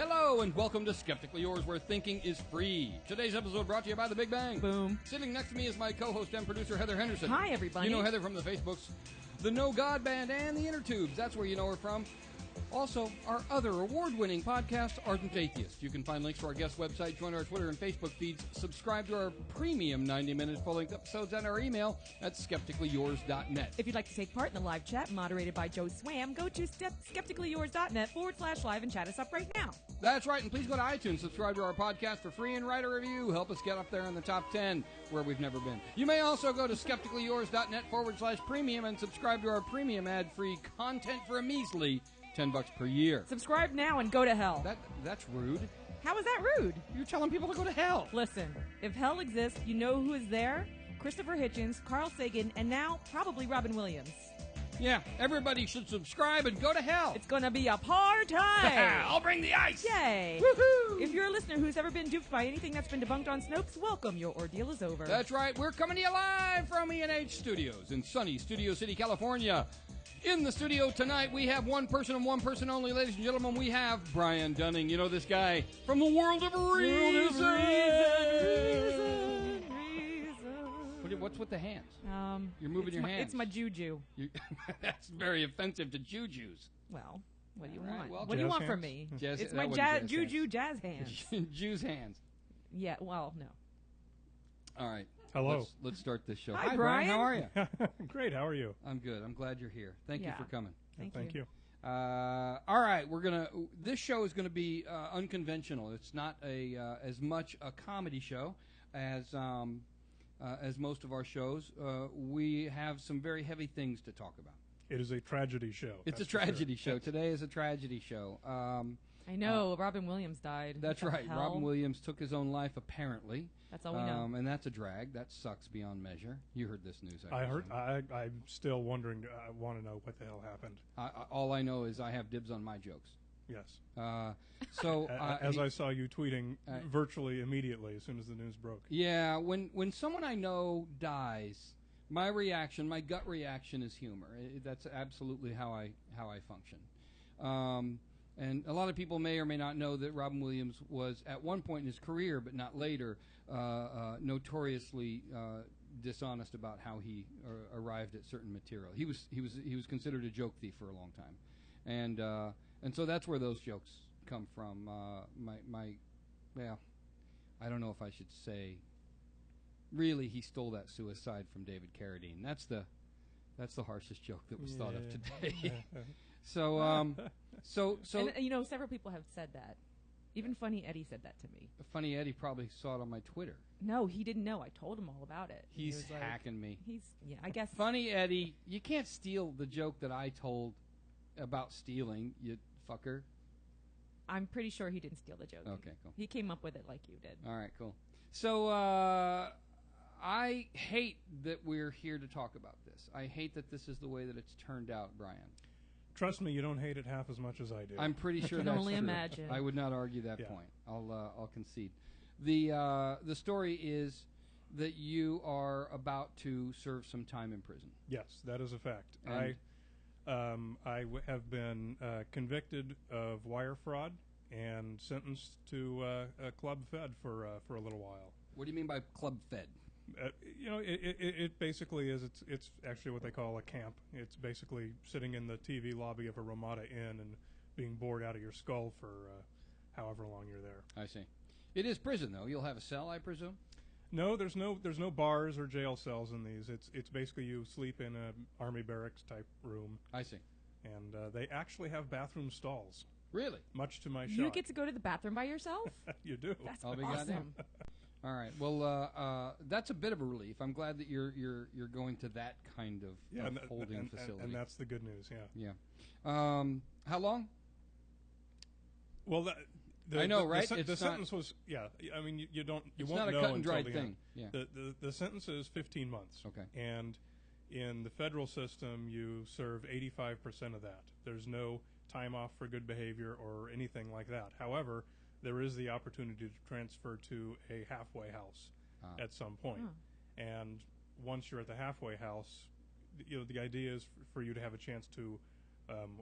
Hello and welcome to Skeptically Yours, where thinking is free. Today's episode brought to you by The Big Bang. Boom. Sitting next to me is my co-host and producer, Heather Henderson. Hi, everybody. You know Heather from the Facebooks, the No God Band, and the Inner Tubes. That's where you know her from. Also, our other award-winning podcast, Ardent Atheist. You can find links to our guest website, join our Twitter and Facebook feeds, subscribe to our premium 90-minute full-length episodes, and our email at skepticallyyours.net. If you'd like to take part in the live chat moderated by Joe Swam, go to skepticallyyours.net/live and chat us up right now. That's right, and please go to iTunes, subscribe to our podcast for free, and write a review. Help us get up there in the top 10, where we've never been. You may also go to skepticallyyours.net/premium and subscribe to our premium ad-free content for a measly $10 per year. Subscribe now and go to hell. That's rude. How is that rude? You're telling people to go to hell. Listen, if hell exists, you know who is there? Christopher Hitchens, Carl Sagan, and now probably Robin Williams. Yeah, everybody should subscribe and go to hell. It's gonna be a party! I'll bring the ice! Yay! Woohoo! If you're a listener who's ever been duped by anything that's been debunked on Snopes, welcome. Your ordeal is over. That's right. We're coming to you live from E&H Studios in sunny Studio City, California. In the studio tonight, we have one person and one person only. Ladies and gentlemen, we have Brian Dunning. You know this guy from the World of Reason. What's with the hands? You're moving your hands. It's my juju. That's very offensive to jujus. Well, what do you All right, want? well, what do you want jazz from hands? me? Jazz- it's that my wasn't jazz juju hands. jazz hands. Jews' hands. Yeah, well, no. All right. Hello. Let's start this show. Hi, Brian. How are Brian. you? Great. How are you? I'm good. I'm glad you're here. Thank you Yeah. for coming. Thank you. All right, this show is gonna be unconventional. It's not as much a comedy show as most of our shows. We have some very heavy things to talk about. It is a tragedy show. It's that's a tragedy for sure. show. Today is a tragedy show. I know. Robin Williams died. That's What the right. hell? Robin Williams took his own life, apparently. That's all we know. And that's a drag. That sucks beyond measure. You heard this news, I heard. presume. I'm still wondering. I want to know what the hell happened. All I know is I have dibs on my jokes. Yes. As I saw you tweeting virtually immediately as soon as the news broke. Yeah, when someone I know dies, my gut reaction is humor. That's absolutely how I function. And a lot of people may or may not know that Robin Williams was at one point in his career, but not later, notoriously dishonest about how he arrived at certain material. He was considered a joke thief for a long time, and so that's where those jokes come from. Well, I don't know if I should say. Really, he stole that suicide from David Carradine. That's the harshest joke that was thought of today. So, And, several people have said that. Even Funny Eddie said that to me. Funny Eddie probably saw it on my Twitter. No, he didn't know. I told him all about it. He's He was like- hacking me. I guess. Funny Eddie, you can't steal the joke that I told about stealing, you fucker. I'm pretty sure he didn't steal the joke. Okay, cool. He came up with it like you did. All right, cool. So, I hate that we're here to talk about this. I hate that this is the way that it's turned out, Brian. Trust me, you don't hate it half as much as I do. I'm pretty sure can that's only true. imagine. I would not argue that Yeah. point. I'll concede. The story is that you are about to serve some time in prison. Yes, that is a fact. And- have been convicted of wire fraud and sentenced to a club fed for a little while. What do you mean by club fed? It basically is. It's actually what they call a camp. It's basically sitting in the TV lobby of a Ramada Inn and being bored out of your skull for however long you're there. I see. It is prison, though. You'll have a cell, I presume? No, there's no bars or jail cells in these. It's basically you sleep in a army barracks type room, I see. and they actually have bathroom stalls. Really? Much to my shock, You get to go to the bathroom by yourself? you do. That's I'll be awesome. goddamn. All right. Well, that's a bit of a relief. I'm glad that you're going to that kind of holding facility. and that's the good news. Yeah. Yeah. How long? Well, I know, right? The It's sentence was, yeah. I mean, you don't. You It's won't not a know cut and until dried the thing. end. Yeah. The sentence is 15 months. Okay. And in the federal system, you serve 85% of that. There's no time off for good behavior or anything like that. However, there is the opportunity to transfer to a halfway house at some point. And once you're at the halfway house, the idea is for you to have a chance to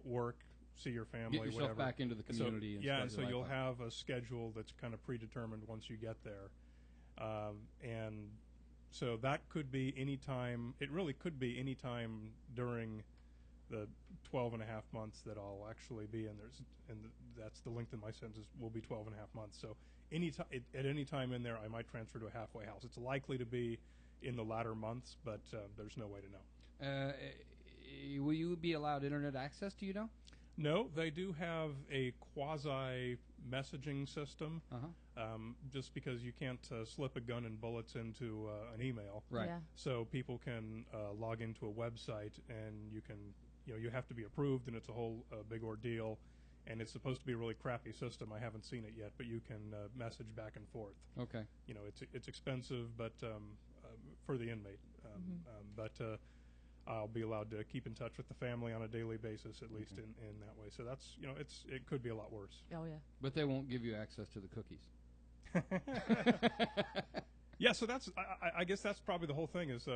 work, see your family, Get yourself whatever. back into the community. and Yeah, start so your you'll life out. have a schedule that's kind of predetermined once you get there. And so that could be any time, it really could be any time during the 12 and a half months that I'll actually be in. That's the length of my sentence will be 12 and a half months. So at any time in there, I might transfer to a halfway house. It's likely to be in the latter months, but there's no way to know. Will you be allowed internet access? Do you know? No, they do have a quasi messaging system. Just because you can't slip a gun and bullets into an email, Right. Yeah. so people can log into a website, and you can, you have to be approved, and it's a whole big ordeal. And it's supposed to be a really crappy system. I haven't seen it yet, but you can message back and forth. Okay. It's expensive, but for the inmate. But I'll be allowed to keep in touch with the family on a daily basis, at least in that way. So that's, it could be a lot worse. Oh yeah. But they won't give you access to the cookies. Yeah, so that's, I guess that's probably the whole thing is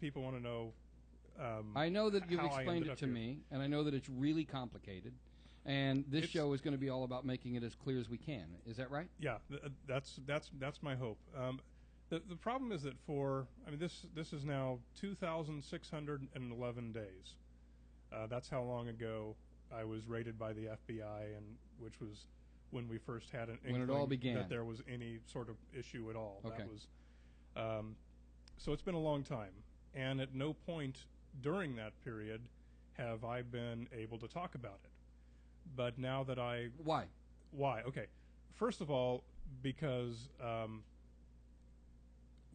people want to know. I know that you've how I explained ended it up to here. me, and I know that it's really complicated. And this It's- show is going to be all about making it as clear as we can. Is that right? Yeah, that's my hope. The problem is that this is now 2,611 days. That's how long ago I was raided by the FBI, and which was when we first had an When it all inkling began. that there was any sort of issue at all. Okay. That was, so it's been a long time, and at no point during that period have I been able to talk about it. But now that Why? why? Okay, first of all, because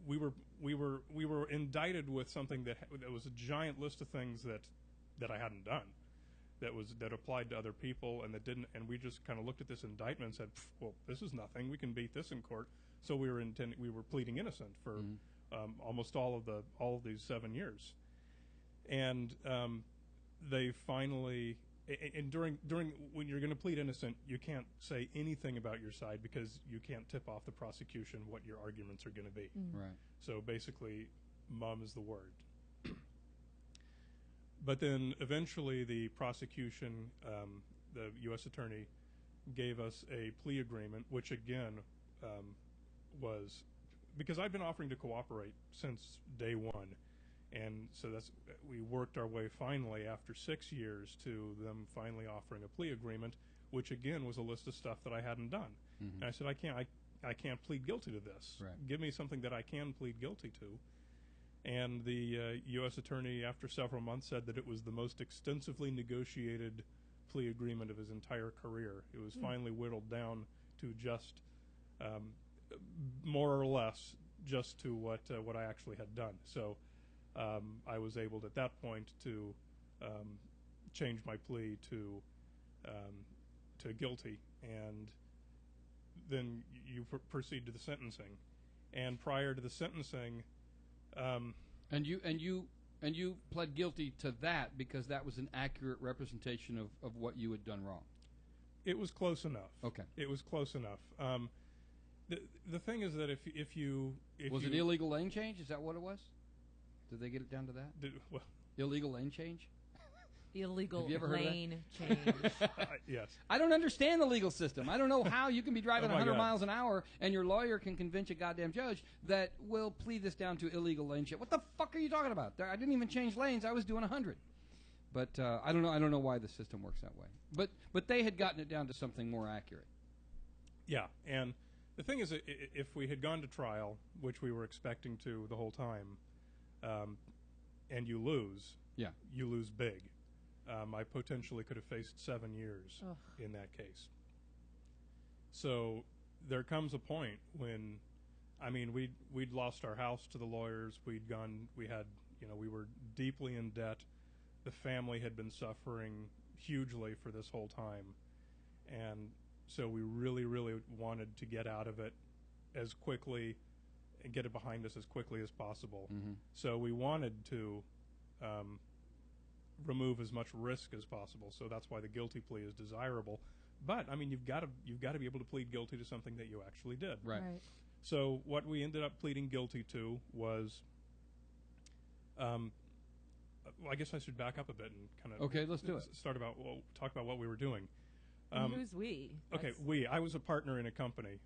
we were indicted with something that was a giant list of things that I hadn't done, that applied to other people, and that didn't. And we just kind of looked at this indictment and said, well, this is nothing. We can beat this in court. So we were pleading innocent for almost all of these 7 years, and they finally. And during when you're going to plead innocent, you can't say anything about your side because you can't tip off the prosecution what your arguments are going to be. Right. So basically, mum is the word. But then eventually the prosecution, the U.S. attorney, gave us a plea agreement, which again was because I've been offering to cooperate since day one. And so we worked our way finally after 6 years to them finally offering a plea agreement, which again was a list of stuff that I hadn't done. Mm-hmm. And I said, I can't plead guilty to this. Right. Give me something that I can plead guilty to. And the U.S. attorney, after several months, said that it was the most extensively negotiated plea agreement of his entire career. It was finally whittled down to just more or less just to what I actually had done. So. I was able at that point to change my plea to guilty, and then you proceed to the sentencing. And prior to the sentencing, And you pled guilty to that because that was an accurate representation of what you had done wrong. it was close enough. Okay. It was close enough. The thing is that if you Was it illegal lane change? Is that what it was? Did they get it down to that? well, Illegal lane change? Illegal Have you ever heard of that? lane change. yes. I don't understand the legal system. I don't know how you can be driving Oh, my 100 God. miles an hour and your lawyer can convince a goddamn judge that we'll plead this down to illegal lane change. What the fuck are you talking about? I didn't even change lanes. I was doing 100. But I don't know. I don't know why the system works that way. But they had gotten it down to something more accurate. Yeah, and the thing is, if we had gone to trial, which we were expecting to the whole time, and you lose, Yeah. you lose big. I potentially could have faced 7 years Ugh. in that case. So there comes a point when, I mean, we'd lost our house to the lawyers. We were deeply in debt. The family had been suffering hugely for this whole time, and so we really, really wanted to get out of it as quickly and get it behind us as quickly as possible. Mm-hmm. So we wanted to remove as much risk as possible. So that's why the guilty plea is desirable. But I mean, you've got to be able to plead guilty to something that you actually did. Right. So what we ended up pleading guilty to was well, I guess I should back up a bit and kind of Okay, let's do it. Talk about what we were doing. And who's we? Okay, I was a partner in a company.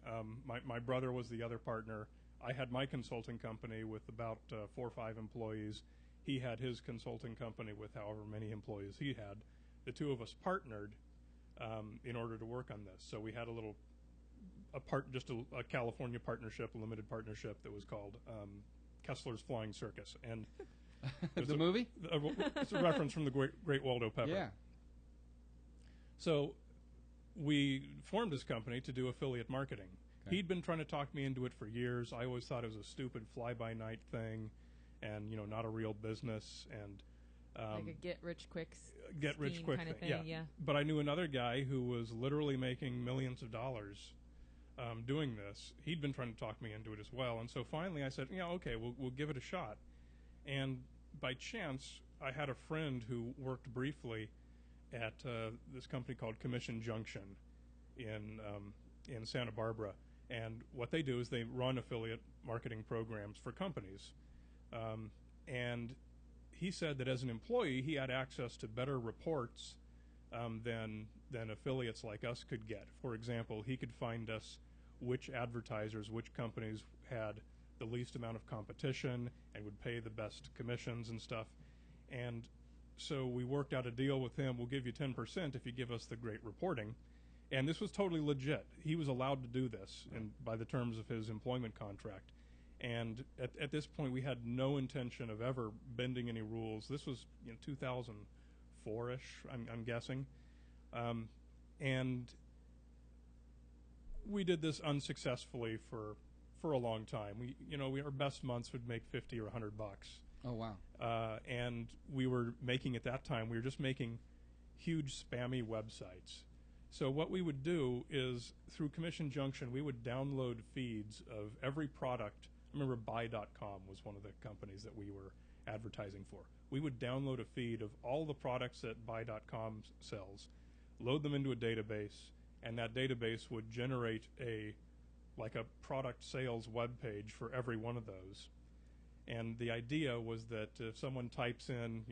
My brother was the other partner. I had my consulting company with about 4 or 5 employees. He had his consulting company with however many employees he had. The two of us partnered in order to work on this. So we had a California partnership, a limited partnership that was called Kessler's Flying Circus. And The movie? It's a reference from the Great Waldo Pepper. Yeah. So we formed this company to do affiliate marketing. Okay. He'd been trying to talk me into it for years. I always thought it was a stupid fly-by-night thing and, not a real business. And like a get-rich-quick kind of thing, yeah. But I knew another guy who was literally making millions of dollars doing this. He'd been trying to talk me into it as well. And so finally I said, okay, we'll give it a shot. And by chance, I had a friend who worked briefly at this company called Commission Junction in Santa Barbara. And what they do is they run affiliate marketing programs for companies. And he said that as an employee, he had access to better reports than affiliates like us could get. For example, he could find us which advertisers, which companies had the least amount of competition and would pay the best commissions and stuff. And so we worked out a deal with him. We'll give you 10% if you give us the great reporting. And this was totally legit. He was allowed to do this by the terms of his employment contract. And at this point, we had no intention of ever bending any rules. This was 2004-ish, I'm guessing. And we did this unsuccessfully for a long time. Our best months would make 50 or 100 bucks. Oh, wow. And we were making, at that time, we were just making huge spammy websites. So what we would do is, through Commission Junction, we would download feeds of every product. I remember Buy.com was one of the companies that we were advertising for. We would download a feed of all the products that Buy.com sells, load them into a database, and that database would generate a product sales web page for every one of those. And the idea was that if someone types in,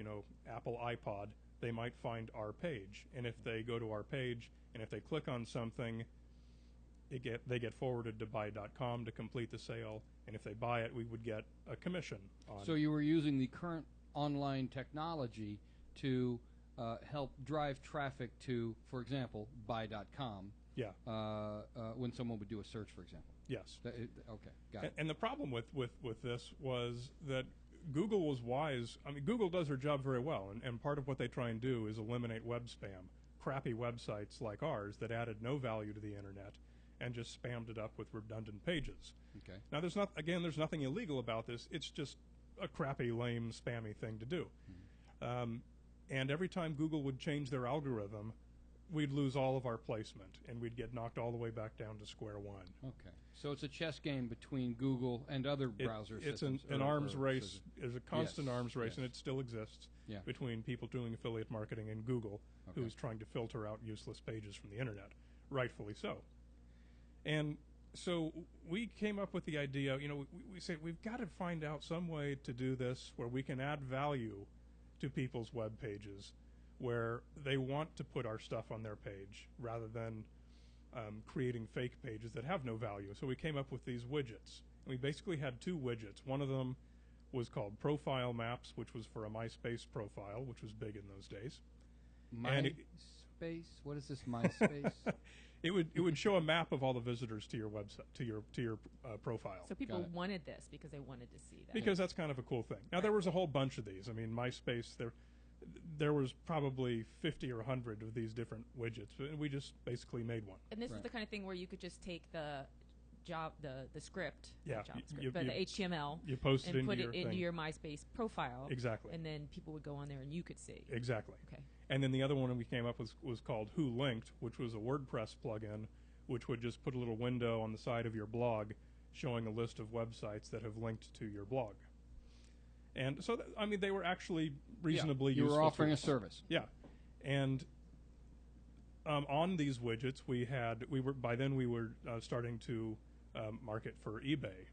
Apple iPod, they might find our page. And if they go to our page and if they click on something, they get forwarded to Buy.com to complete the sale. And if they buy it, we would get a commission on it. So you were using the current online technology to help drive traffic to, for example, Buy.com. Yeah. When someone would do a search, for example. Yes. Okay, got it. And the problem with this was that Google was wise. I mean, Google does their job very well, and part of what they try and do is eliminate web spam. Crappy websites like ours that added no value to the internet and just spammed it up with redundant pages. Okay. Now, there's nothing illegal about this. It's just a crappy, lame, spammy thing to do. Mm-hmm. And every time Google would change their algorithm, we'd lose all of our placement, and we'd get knocked all the way back down to square one. Okay. So it's a chess game between Google and other browser It's systems. an arms race. There's a constant arms race, yes. and it still exists Yeah. between people doing affiliate marketing and Google, Okay. who's trying to filter out useless pages from the internet, rightfully so. And so we came up with the idea, we said we've got to find out some way to do this where we can add value to people's web pages, where they want to put our stuff on their page rather than creating fake pages that have no value. So we came up with these widgets. And we basically had 2 widgets. One of them was called Profile Maps, which was for a MySpace profile, which was big in those days. MySpace? What is this MySpace? It would show a map of all the visitors to your website, to your profile. So people wanted this because they wanted to see that. Because that's kind of a cool thing. Now, there was a whole bunch of these. I mean, MySpace, there was probably 50 or 100 of these different widgets, and we just basically made one. And this is the kind of thing where you could just take the script, Yeah, not JavaScript, but the HTML, you post it and put into it your into thing. your MySpace profile. Exactly. And then people would go on there and you could see. Exactly. Okay. And then the other one we came up with was called Who Linked, which was a WordPress plugin, which would just put a little window on the side of your blog showing a list of websites that have linked to your blog. And so, they were actually reasonably you useful. were offering tools. a service. Yeah. And on these widgets, by then we were starting to market for eBay.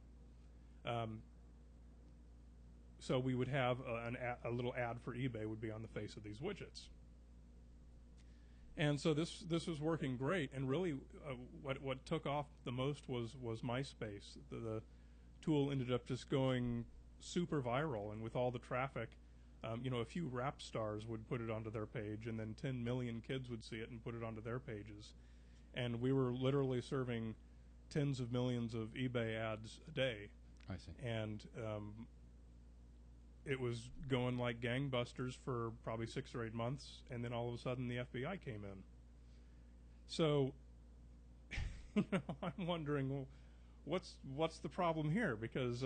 So we would have a little ad for eBay would be on the face of these widgets. And so this was working great, and really what took off the most was MySpace. The tool ended up just going super viral, and with all the traffic, a few rap stars would put it onto their page, and then 10 million kids would see it and put it onto their pages. And we were literally serving tens of millions of eBay ads a day. I see. And it was going like gangbusters for probably 6 or 8 months, and then all of a sudden the FBI came in. So, I'm wondering, well, what's the problem here? Because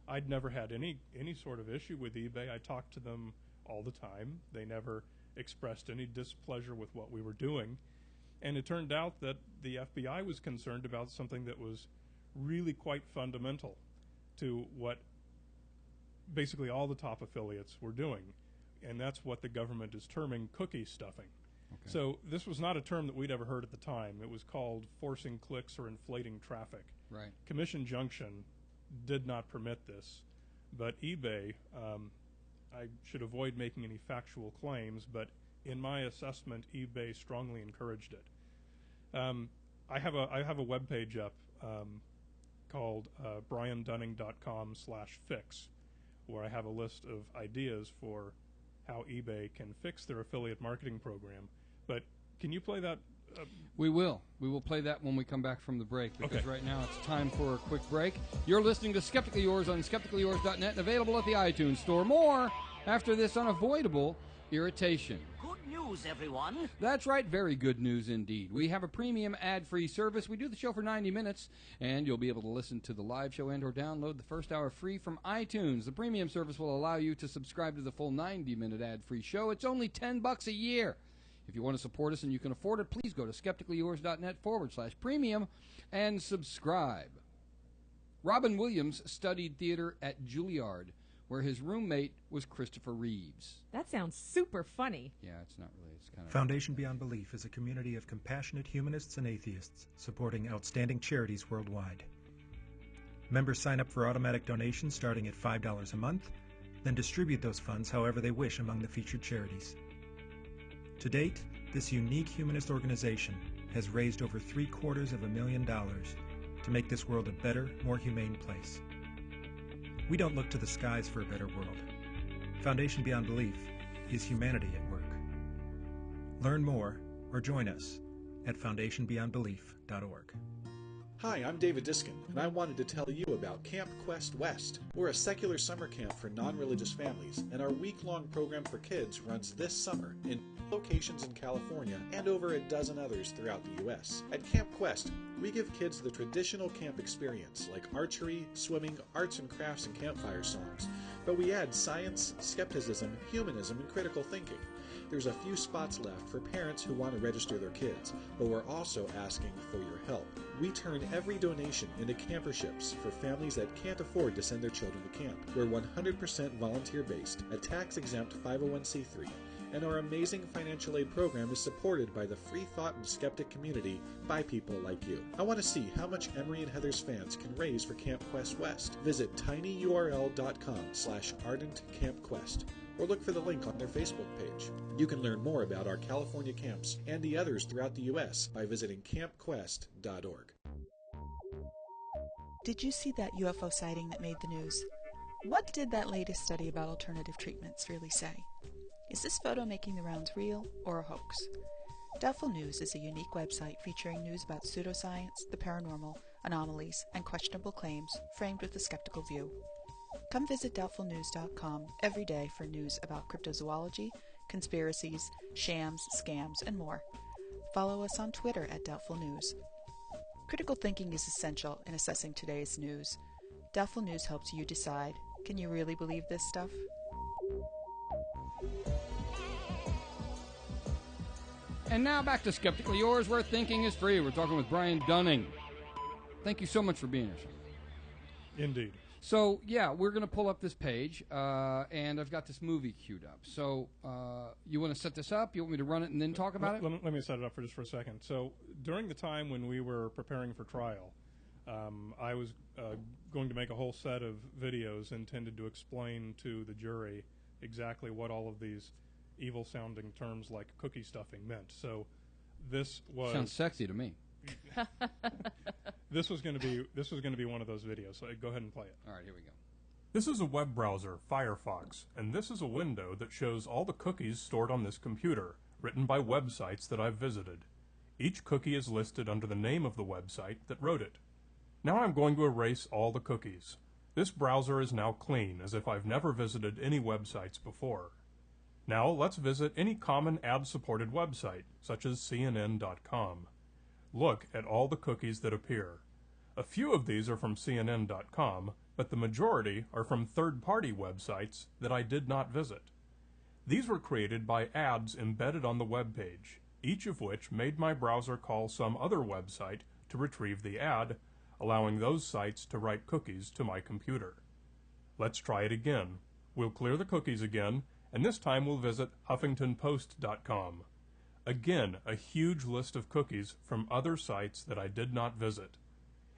I'd never had any sort of issue with eBay. I talked to them all the time. They never expressed any displeasure with what we were doing. And it turned out that the FBI was concerned about something that was really quite fundamental to what basically all the top affiliates were doing, and that's what the government is terming cookie stuffing. Okay. So this was not a term that we'd ever heard at the time. It was called forcing clicks or inflating traffic. Right. Commission Junction did not permit this, but eBay, I should avoid making any factual claims, but in my assessment, eBay strongly encouraged it. I have a web page up called briandunning.com/fix, where I have a list of ideas for how eBay can fix their affiliate marketing program. But can you play that? We will. We will play that when we come back from the break, because Okay. right now it's time for a quick break. You're listening to Skeptically Yours on skepticallyyours.net and available at the iTunes Store. More after this unavoidable irritation. Good news, everyone. That's right, very good news indeed. We have a premium ad-free service. We do the show for 90 minutes, and you'll be able to listen to the live show and or download the first hour free from iTunes. The premium service will allow you to subscribe to the full 90-minute ad-free show. It's only $10 a year. If you want to support us and you can afford it, please go to skepticallyyours.net/premium and subscribe. Robin Williams studied theater at Juilliard, where his roommate was Christopher Reeves. That sounds super funny. Yeah, it's not really. It's kind of Foundation Beyond Belief is a community of compassionate humanists and atheists supporting outstanding charities worldwide. Members sign up for automatic donations starting at $5 a month, then distribute those funds however they wish among the featured charities. To date, this unique humanist organization has raised over $750,000 to make this world a better, more humane place. We don't look to the skies for a better world. Foundation Beyond Belief is humanity at work. Learn more or join us at foundationbeyondbelief.org. Hi, I'm David Diskin, and I wanted to tell you about Camp Quest West. We're a secular summer camp for non-religious families, and our week-long program for kids runs this summer in locations in California and over a dozen others throughout the U.S. At Camp Quest, we give kids the traditional camp experience like archery, swimming, arts and crafts, and campfire songs, but we add science, skepticism, humanism, and critical thinking. There's a few spots left for parents who want to register their kids, but we're also asking for your help. We turn every donation into camperships for families that can't afford to send their children to camp. We're 100% volunteer-based, a tax-exempt 501c3, and our amazing financial aid program is supported by the free thought and skeptic community by people like you. I want to see how much Emery and Heather's fans can raise for Camp Quest West. Visit tinyurl.com/ardentcampquest. or look for the link on their Facebook page. You can learn more about our California camps and the others throughout the U.S. by visiting campquest.org. Did you see that UFO sighting that made the news? What did that latest study about alternative treatments really say? Is this photo making the rounds real or a hoax? Doubtful News is a unique website featuring news about pseudoscience, the paranormal, anomalies, and questionable claims framed with a skeptical view. Come visit doubtfulnews.com every day for news about cryptozoology, conspiracies, shams, scams, and more. Follow us on Twitter at Doubtful News. Critical thinking is essential in assessing today's news. Doubtful News helps you decide, can you really believe this stuff? And now back to Skeptically Yours, where thinking is free. We're talking with Brian Dunning. Thank you so much for being here, sir. Indeed. So, yeah, we're going to pull up this page, and I've got this movie queued up. So, you want to set this up? You want me to run it and then talk about it? Let me set it up for just for a second. So, during the time when we were preparing for trial, I was going to make a whole set of videos intended to explain to the jury exactly what all of these evil-sounding terms like cookie stuffing meant. So this was Sounds sexy to me. this was going to be one of those videos. So go ahead and play it. All right, here we go. This is a web browser, Firefox, and this is a window that shows all the cookies stored on this computer, written by websites that I've visited. Each cookie is listed under the name of the website that wrote it. Now I'm going to erase all the cookies. This browser is now clean, as if I've never visited any websites before. Now let's visit any common ad-supported website, such as CNN.com. Look at all the cookies that appear. A few of these are from CNN.com, but the majority are from third-party websites that I did not visit. These were created by ads embedded on the web page, each of which made my browser call some other website to retrieve the ad, allowing those sites to write cookies to my computer. Let's try it again. We'll clear the cookies again, and this time we'll visit HuffingtonPost.com. Again, a huge list of cookies from other sites that I did not visit.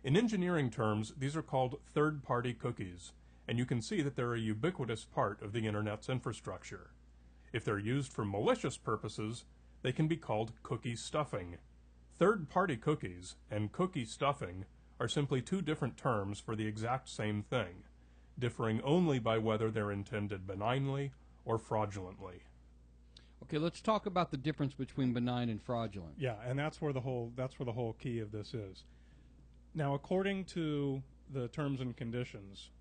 In engineering terms, these are called third-party cookies, and you can see that they're a ubiquitous part of the Internet's infrastructure. If they're used for malicious purposes, they can be called cookie stuffing. Third-party cookies and cookie stuffing are simply two different terms for the exact same thing, differing only by whether they're intended benignly or fraudulently. Okay, let's talk about the difference between benign and fraudulent. Yeah, and that's where the whole key of this is. Now, according to the terms and conditions,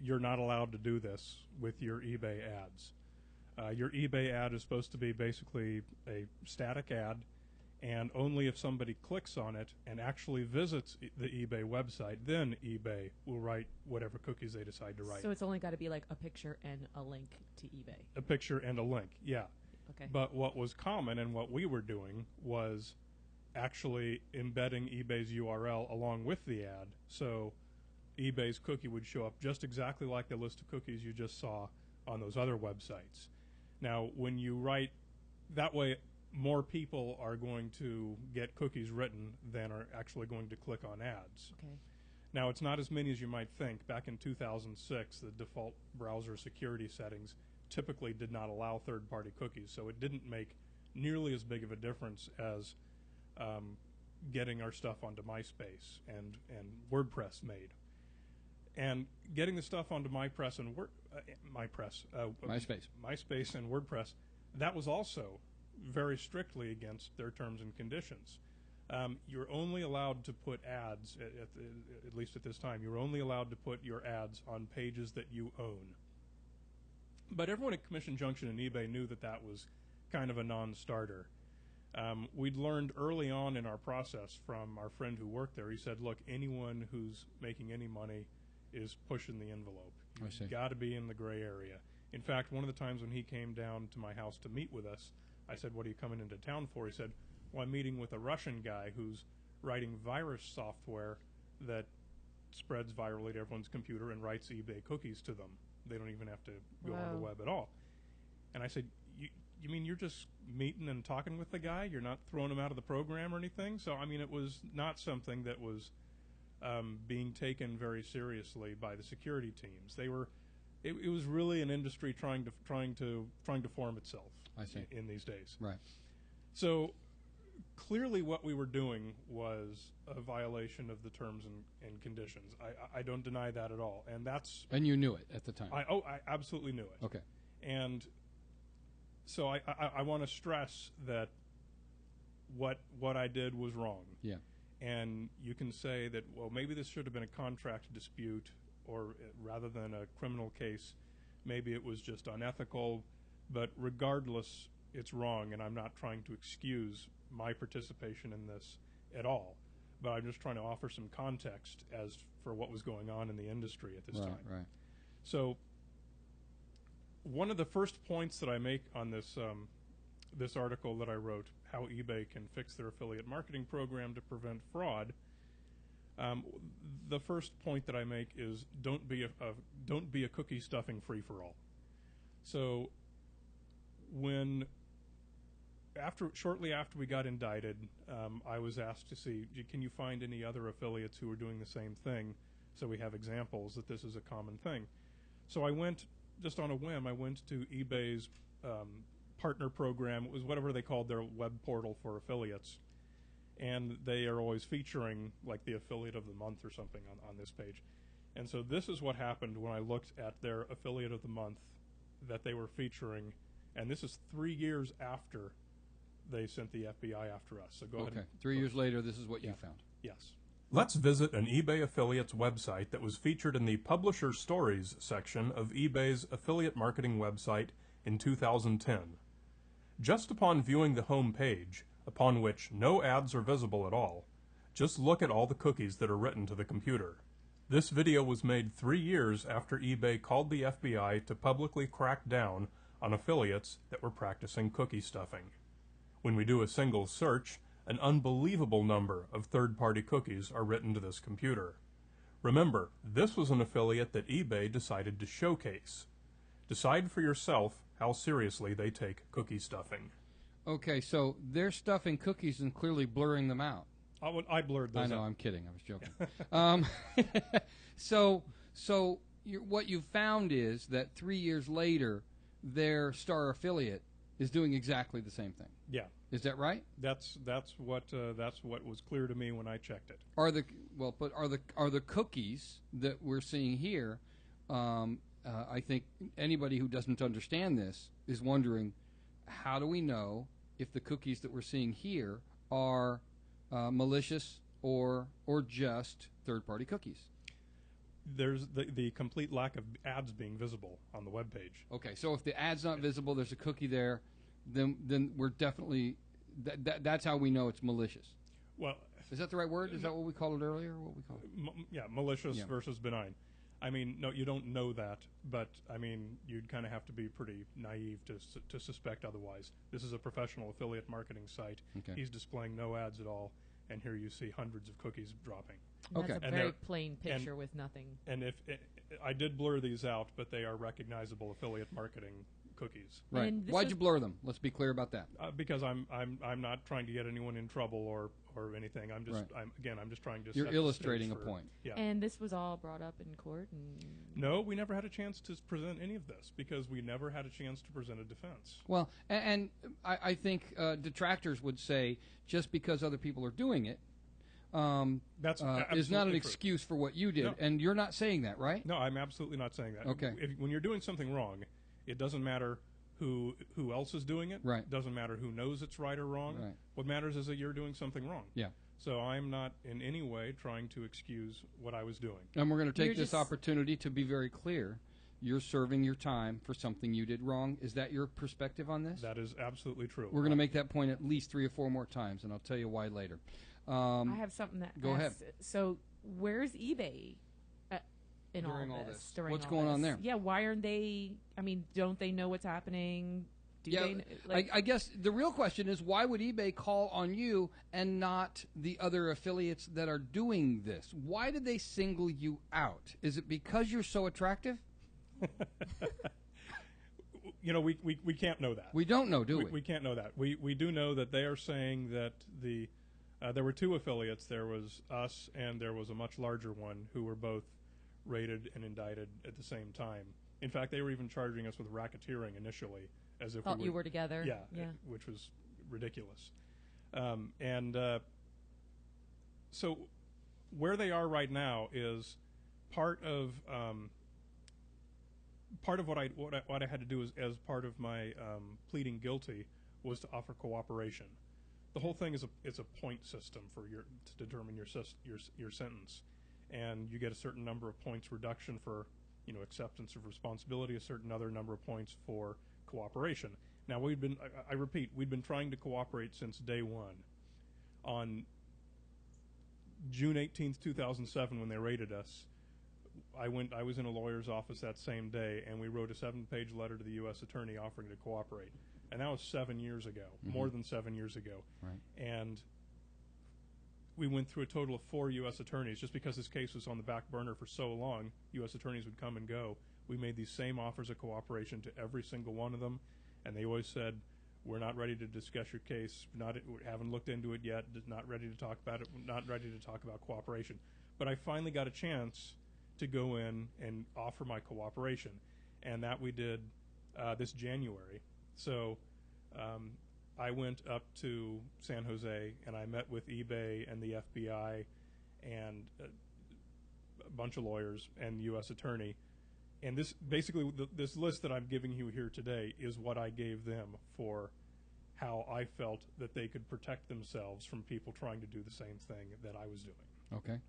you're not allowed to do this with your eBay ads. Your eBay ad is supposed to be basically a static ad, and only if somebody clicks on it and actually visits the eBay website, then eBay will write whatever cookies they decide to write. So it's only got to be like a picture and a link to eBay. A picture and a link, yeah. Okay. But what was common and what we were doing was actually embedding eBay's URL along with the ad, so eBay's cookie would show up just exactly like the list of cookies you just saw on those other websites. Now, when you write that way, more people are going to get cookies written than are actually going to click on ads. Okay. Now, it's not as many as you might think. Back in 2006, the default browser security settings typically did not allow third-party cookies, so it didn't make nearly as big of a difference as getting our stuff onto MySpace and WordPress made. And getting the stuff onto MySpace and WordPress, that was also very strictly against their terms and conditions. You're only allowed to put ads, at least at this time, you're only allowed to put your ads on pages that you own. But everyone at Commission Junction and eBay knew that that was kind of a non-starter. We'd learned early on in our process from our friend who worked there. He said, look, anyone who's making any money is pushing the envelope. You've got to be in the gray area. In fact, one of the times when he came down to my house to meet with us, I said, what are you coming into town for? He said, well, I'm meeting with a Russian guy who's writing virus software that spreads virally to everyone's computer and writes eBay cookies to them. They don't even have to go on the web at all. And I said, you mean you're just meeting and talking with the guy? You're not throwing him out of the program or anything? So, I mean, it was not something that was being taken very seriously by the security teams. They were, it was really an industry trying to form itself. I see. In these days. Right. So clearly what we were doing was a violation of the terms and conditions. I don't deny that at all. And you knew it at the time. I absolutely knew it. Okay. And so I want to stress that what I did was wrong. Yeah. And you can say that, well, maybe this should have been a contract dispute, or rather than a criminal case, maybe it was just unethical. But regardless, it's wrong, and I'm not trying to excuse my participation in this at all. But I'm just trying to offer some context as for what was going on in the industry at this time. Right. So one of the first points that I make on this this article that I wrote, how eBay can fix their affiliate marketing program to prevent fraud, the first point that I make is don't be a cookie stuffing free for all. So when shortly after we got indicted, I was asked to see, can you find any other affiliates who are doing the same thing, so we have examples that this is a common thing. So I went, just on a whim, I went to eBay's partner program. It was whatever they called their web portal for affiliates, and they are always featuring like the affiliate of the month or something on this page. And so this is what happened when I looked at their affiliate of the month that they were featuring, and this is 3 years after they sent the FBI after us. So go ahead. Okay. 3 years later, this is what you found. Yes. Let's visit an eBay affiliate's website that was featured in the Publisher Stories section of eBay's affiliate marketing website in 2010. Just upon viewing the home page, upon which no ads are visible at all, just look at all the cookies that are written to the computer. This video was made 3 years after eBay called the FBI to publicly crack down on affiliates that were practicing cookie stuffing. When we do a single search, an unbelievable number of third-party cookies are written to this computer. Remember, this was an affiliate that eBay decided to showcase. Decide for yourself how seriously they take cookie stuffing. Okay, so they're stuffing cookies and clearly blurring them out. I blurred those I know, out. I'm kidding. I was joking. What you found is that 3 years later, their star affiliate is doing exactly the same thing. Yeah. Is that right? That's what was clear to me when I checked it. Are the cookies that we're seeing here? I think anybody who doesn't understand this is wondering, how do we know if the cookies that we're seeing here are malicious or just third-party cookies? There's the complete lack of ads being visible on the web page. Okay, so if the ad's not visible, there's a cookie there, then we're definitely that's how we know it's malicious. Well, is that the right word? Is that what we called it earlier? Or what we call it? Malicious versus benign. I mean, no, you don't know that, but I mean, you'd kind of have to be pretty naive to suspect otherwise. This is a professional affiliate marketing site. Okay. He's displaying no ads at all, and here you see hundreds of cookies dropping. Okay. That's a And very they're- plain picture with nothing. And if I did blur these out, but they are recognizable affiliate marketing cookies. Right. And this Why'd was- you blur them? Let's be clear about that. Because I'm not trying to get anyone in trouble or anything. I'm just Right. I'm just trying to. You're set the illustrating stage a for- point. Yeah. And this was all brought up in court. And No, we never had a chance to present any of this because we never had a chance to present a defense. Well, and I think detractors would say just because other people are doing it That's is not an absolutely true. excuse for what you did. No. And you're not saying that, right? No, I'm absolutely not saying that. Okay. When you're doing something wrong, it doesn't matter who else is doing it. Right. Doesn't matter who knows it's right or wrong. Right. What matters is that you're doing something wrong. Yeah. So I'm not in any way trying to excuse what I was doing. And we're going to take You're this just- opportunity to be very clear. You're serving your time for something you did wrong. Is that your perspective on this? That is absolutely true. We're going to make that point at least 3 or 4 more times, and I'll tell you why later. I have something that Go ahead. asks, So where's eBay in During all all this? this. During What's all going on this? there? Yeah, why aren't they? I mean, don't they know what's happening? Do Yeah, they? I guess the real question is, why would eBay call on you and not the other affiliates that are doing this? Why did they single you out? Is it because you're so attractive? You know, we can't know that. We don't know, do we? We can't know that. We do know that they are saying that there were 2 affiliates. There was us and there was a much larger one who were both raided and indicted at the same time. In fact, they were even charging us with racketeering initially, as if Thought you were together. Yeah, Yeah. which was ridiculous. So where they are right now is part of what I had to do as part of my pleading guilty was to offer cooperation. The whole thing is a point system to determine your sentence, and you get a certain number of points reduction for acceptance of responsibility, a certain other number of points for cooperation. Now I repeat, we'd been trying to cooperate since day one. On June 18th, 2007, when they raided us, I was in a lawyer's office that same day, and we wrote a 7-page letter to the U.S. attorney offering to cooperate. And that was 7 years ago, more than 7 years ago. Right. And we went through a total of 4 U.S. attorneys. Just because this case was on the back burner for so long, U.S. attorneys would come and go. We made these same offers of cooperation to every single one of them, and they always said, We're not ready to discuss your case. Haven't looked into it yet. Not ready to talk about it. Not ready to talk about cooperation. But I finally got a chance to go in and offer my cooperation, and that we did this January. So I went up to San Jose, and I met with eBay and the FBI and a bunch of lawyers and the U.S. Attorney. And this basically, this list that I'm giving you here today is what I gave them for how I felt that they could protect themselves from people trying to do the same thing that I was doing. Okay.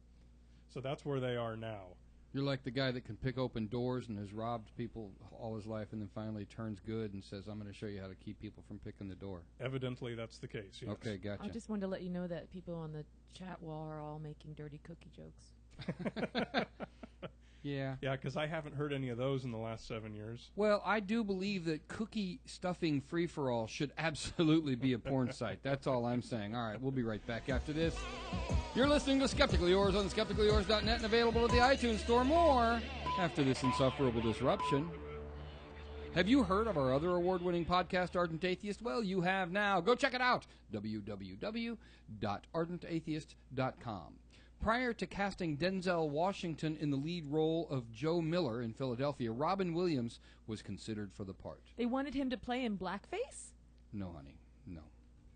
So that's where they are now. You're like the guy that can pick open doors and has robbed people all his life and then finally turns good and says, I'm going to show you how to keep people from picking the door. Evidently, that's the case, yes. Okay, gotcha. I just wanted to let you know that people on the chat wall are all making dirty cookie jokes. Yeah. Yeah, because I haven't heard any of those in the last 7 years. Well, I do believe that cookie stuffing free-for-all should absolutely be a porn site. That's all I'm saying. All right, we'll be right back after this. You're listening to Skeptically Yours on skepticallyyours.net and available at the iTunes Store. More after this insufferable disruption. Have you heard of our other award-winning podcast, Ardent Atheist? Well, you have now. Go check it out. www.ardentatheist.com. Prior to casting Denzel Washington in the lead role of Joe Miller in Philadelphia, Robin Williams was considered for the part. They wanted him to play in blackface? No, honey, no.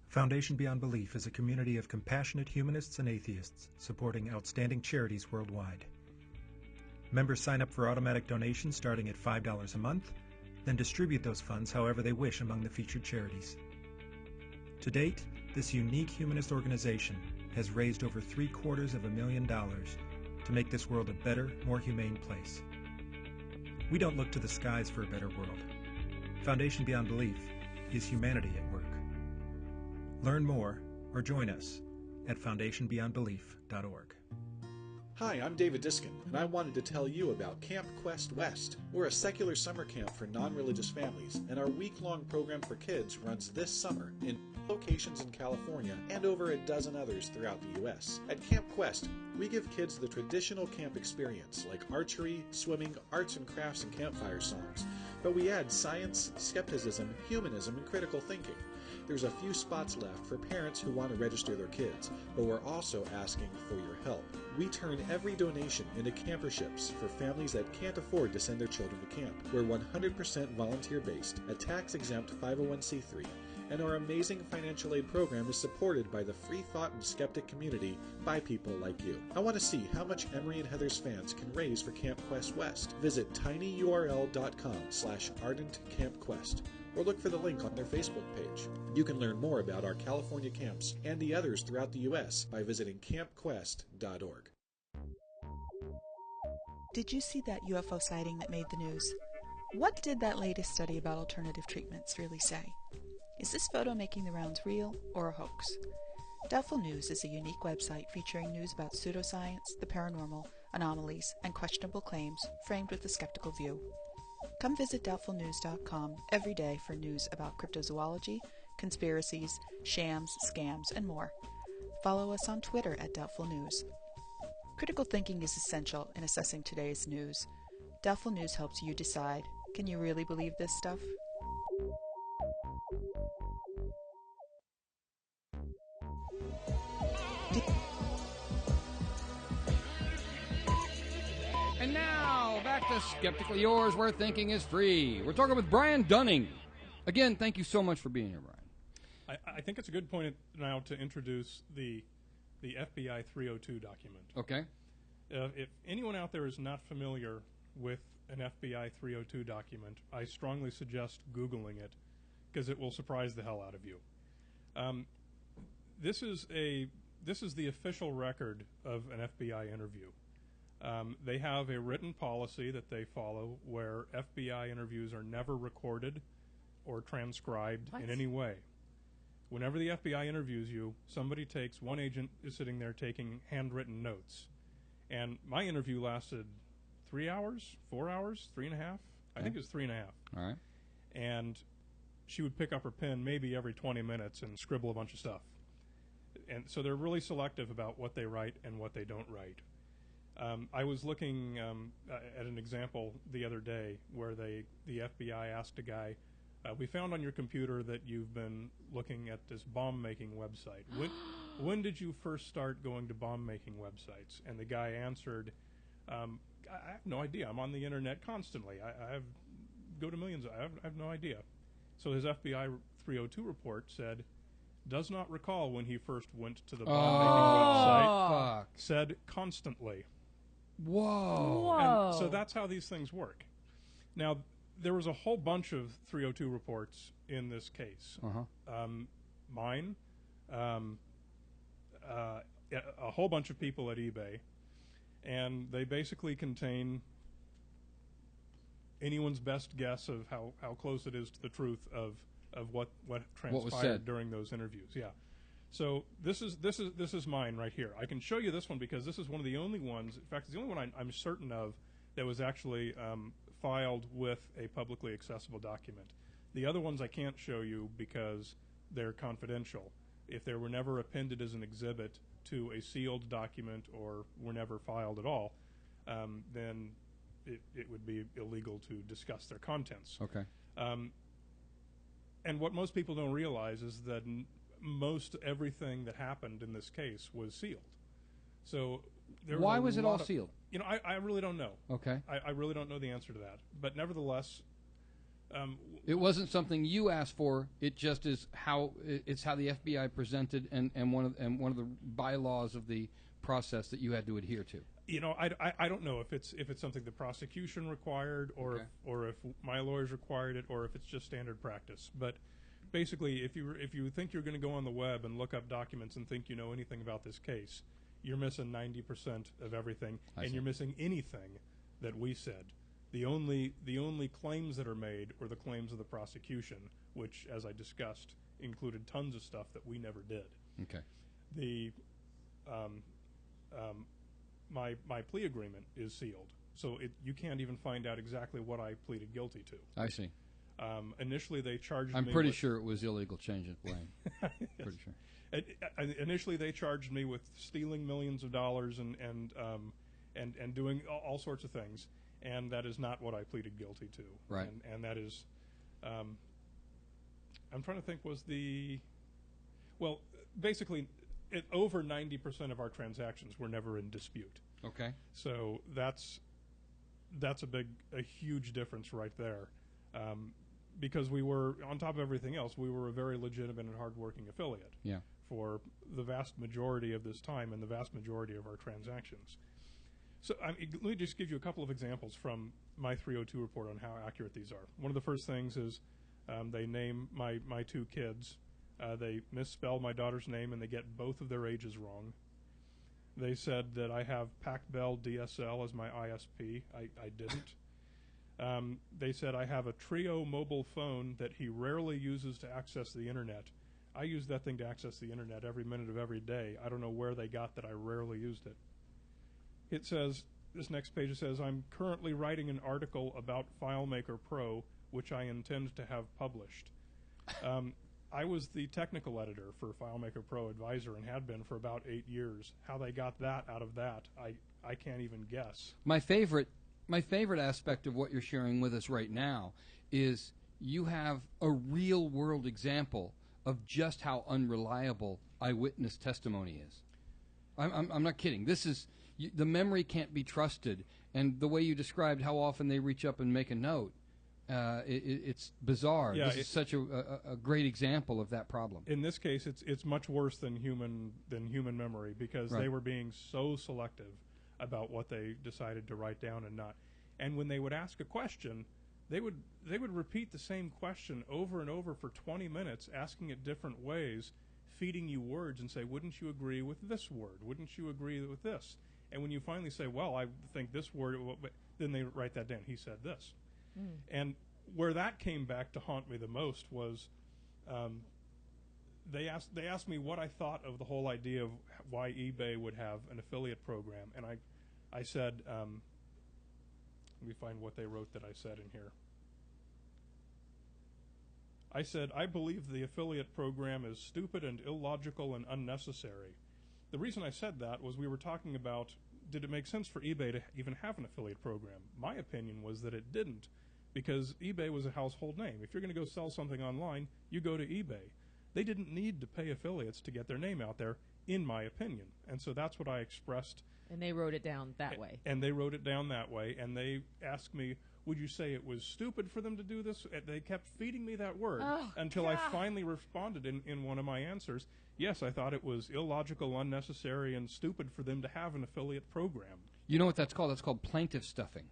Foundation Beyond Belief is a community of compassionate humanists and atheists supporting outstanding charities worldwide. Members sign up for automatic donations starting at $5 a month, then distribute those funds however they wish among the featured charities. To date, this unique humanist organization has raised over $750,000 to make this world a better, more humane place. We don't look to the skies for a better world. Foundation Beyond Belief is humanity at work. Learn more or join us at foundationbeyondbelief.org. Hi, I'm David Diskin, and I wanted to tell you about Camp Quest West. We're a secular summer camp for non-religious families, and our week-long program for kids runs this summer in locations in California and over a dozen others throughout the U.S. At Camp Quest, we give kids the traditional camp experience like archery, swimming, arts and crafts, and campfire songs, but we add science, skepticism, humanism, and critical thinking. There's a few spots left for parents who want to register their kids, but we're also asking for your help. We turn every donation into camperships for families that can't afford to send their children to camp. We're 100% volunteer-based, a tax-exempt 501c3, and our amazing financial aid program is supported by the free thought and skeptic community by people like you. I want to see how much Emery and Heather's fans can raise for Camp Quest West. Visit tinyurl.com/ardentcampquest or look for the link on their Facebook page. You can learn more about our California camps and the others throughout the U.S. by visiting campquest.org. Did you see that UFO sighting that made the news? What did that latest study about alternative treatments really say? Is this photo making the rounds real or a hoax? Doubtful News is a unique website featuring news about pseudoscience, the paranormal, anomalies, and questionable claims framed with a skeptical view. Come visit doubtfulnews.com every day for news about cryptozoology, conspiracies, shams, scams, and more. Follow us on Twitter at Doubtful News. Critical thinking is essential in assessing today's news. Doubtful News helps you decide, can you really believe this stuff? And now, back to Skeptically Yours, where thinking is free. We're talking with Brian Dunning. Again, thank you so much for being here, Brian. I think it's a good point now to introduce the FBI 302 document. Okay. If anyone out there is not familiar with an FBI 302 document, I strongly suggest Googling it because it will surprise the hell out of you. This is the official record of an FBI interview. They have a written policy that they follow where FBI interviews are never recorded or transcribed in any way. Whenever the FBI interviews you, one agent is sitting there taking handwritten notes. And my interview lasted 3 hours, 4 hours, 3.5. I think it was 3.5. All right. And she would pick up her pen maybe every 20 minutes and scribble a bunch of stuff. And so they're really selective about what they write and what they don't write. I was looking at an example the other day where the FBI asked a guy, We found on your computer that you've been looking at this bomb-making website. When did you first start going to bomb-making websites? And the guy answered, I have no idea. I'm on the internet constantly. I go to millions. I have no idea. So his FBI 302 report said, does not recall when he first went to the bomb-making website. Fuck. Said constantly. Whoa. And so that's how these things work. Now, there was a whole bunch of 302 reports in this case. Mine, a whole bunch of people at eBay, and they basically contain anyone's best guess of how close it is to the truth of what transpired during those interviews. Yeah. So this is mine right here. I can show you this one because this is one of the only ones. In fact, it's the only one I'm certain of that was actually filed with a publicly accessible document. The other ones I can't show you because they're confidential. If they were never appended as an exhibit to a sealed document or were never filed at all, then it would be illegal to discuss their contents. Okay. And what most people don't realize is that most everything that happened in this case was sealed. So why was it all sealed? You know, I really don't know. Okay. I really don't know the answer to that. But nevertheless, it wasn't something you asked for. It just is how it's how the FBI presented and one of the bylaws of the process that you had to adhere to. You know, I don't know if it's something the prosecution required or if my lawyers required it or if it's just standard practice. But basically, if you think you're going to go on the web and look up documents and think you know anything about this case, you're missing 90% of everything, and you're missing anything that we said. The only claims that are made are the claims of the prosecution, which, as I discussed, included tons of stuff that we never did. Okay. The my plea agreement is sealed, so you can't even find out exactly what I pleaded guilty to. I see. Initially, they charged me. I'm pretty sure it was illegal change of blame. Pretty sure. Initially, they charged me with stealing millions of dollars and doing all sorts of things, and that is not what I pleaded guilty to. Right. And that is, I'm trying to think. Basically, over 90% of our transactions were never in dispute. Okay. So that's a huge difference right there. Because we were, on top of everything else, we were a very legitimate and hardworking affiliate for the vast majority of this time and the vast majority of our transactions. So let me just give you a couple of examples from my 302 report on how accurate these are. One of the first things is they name my two kids. They misspell my daughter's name and they get both of their ages wrong. They said that I have PacBell DSL as my ISP. I didn't. They said I have a Trio mobile phone that he rarely uses to access the internet. I use that thing to access the internet every minute of every day. I don't know where they got that I rarely used it. It says, this next page, it says, I'm currently writing an article about FileMaker Pro, which I intend to have published. I was the technical editor for FileMaker Pro Advisor and had been for about 8 years. How they got that out of that, I can't even guess. My favorite aspect of what you're sharing with us right now is you have a real world example of just how unreliable eyewitness testimony is. I'm not kidding. This is the memory can't be trusted, and the way you described how often they reach up and make a note, it's bizarre. Yeah, this is such a great example of that problem. In this case, it's much worse than human memory because they were being so selective about what they decided to write down and not. And when they would ask a question, they would repeat the same question over and over for 20 minutes, asking it different ways, feeding you words and say, wouldn't you agree with this word? Wouldn't you agree with this? And when you finally say, well, I think this word, then they write that down. He said this. And where that came back to haunt me the most was they asked me what I thought of the whole idea of why eBay would have an affiliate program. And I said, let me find what they wrote that I said in here. I said, I believe the affiliate program is stupid and illogical and unnecessary. The reason I said that was we were talking about, did it make sense for eBay to even have an affiliate program? My opinion was that it didn't, because eBay was a household name. If you're going to go sell something online, you go to eBay. They didn't need to pay affiliates to get their name out there, in my opinion. And so that's what I expressed. And they wrote it down that way. And they wrote it down that way. And they asked me, would you say it was stupid for them to do this? And they kept feeding me that word until I finally responded in one of my answers. Yes, I thought it was illogical, unnecessary, and stupid for them to have an affiliate program. You know what that's called? That's called plaintiff stuffing.